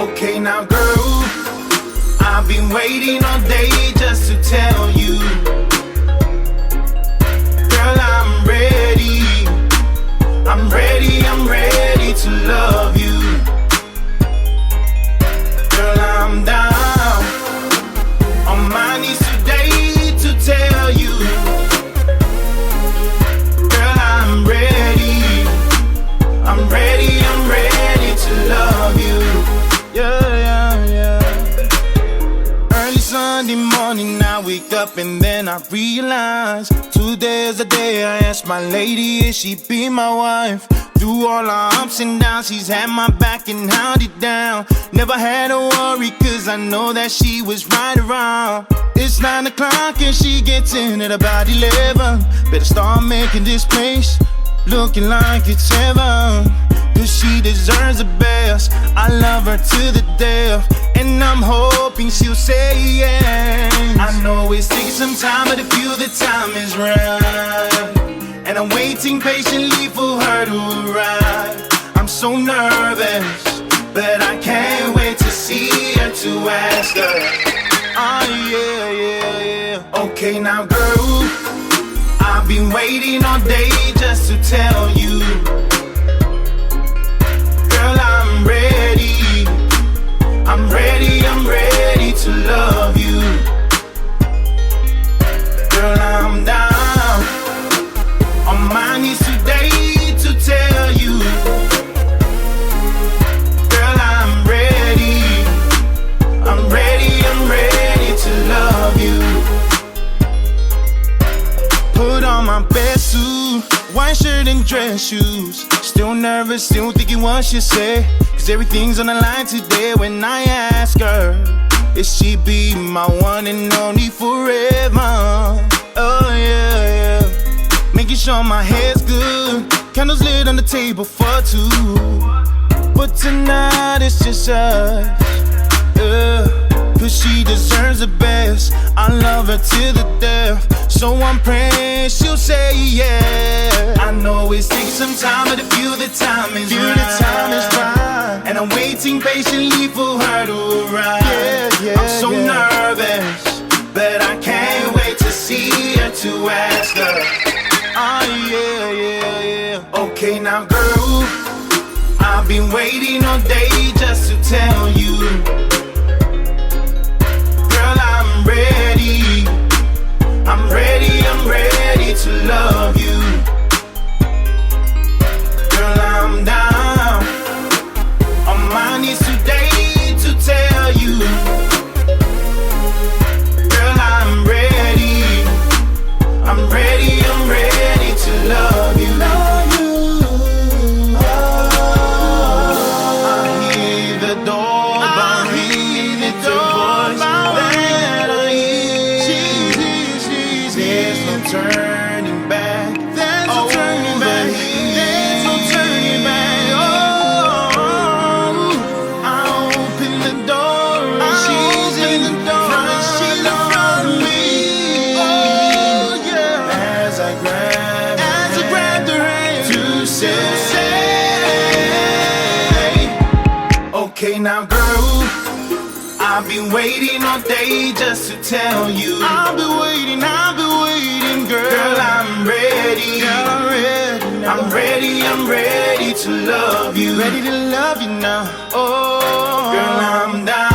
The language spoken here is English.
Okay now girl, I've been waiting all day just to tell you. Girl, I'm ready, I'm ready, I'm ready to love you. Girl, I'm down on my knees today to tell you. Girl, I'm ready, I'm ready, I'm ready to love you. Yeah. Early Sunday morning I wake up and then I realize today's the day I ask my lady if she be my wife. Through all our ups and downs, she's had my back and held it down. Never had to worry, cause I know that she was right around. It's 9 o'clock and she gets in at about 11. Better start making this place looking like it's heaven, cause she deserves the best. I love her to the death, and I'm hoping she'll say yes. I know it's taking some time, but I feel the time is right, and I'm waiting patiently for her to arrive. I'm so nervous, but I can't wait to see her, to ask her. Oh yeah. Okay now girl, I've been waiting all day just to tell you. Girl, I'm ready, I'm ready, I'm ready to love you. Girl, I'm down on my knees today to tell you. Girl, I'm ready, I'm ready, I'm ready to love you. Put on my best suit, white shirt and dress shoes. Still nervous, still thinking what she'll say, cause everything's on the line today when I ask her if she be my one and only forever. Oh yeah. Making sure my hair's good, candles lit on the table for two. But tonight it's just us, cause she deserves the best. I love her to the death, so I'm praying she'll say yeah. I know it's taking some time, but I feel the time is right, and I'm waiting patiently for her to arrive. I'm so nervous, but I can't wait to see her, to ask her. Oh yeah. Okay now girl, I've been waiting all day just to tell you. Girl, I'm ready, I'm ready, I'm ready to love you. Girl, I'm down on my knees today to tell you. Girl, I'm ready, I'm ready, I'm ready to love you. I hear the door, I hear the voice that I hear. There's no turning back. There's no turning back. There's no turning back. Oh, I open the door and she's in the front of me. Oh yeah. As I grab her hand to say, okay now girl, I've been waiting all day just to tell you. I've been waiting, girl. Girl, I'm ready, I'm ready, I'm ready to love you. Ready to love you now. Oh, girl, I'm down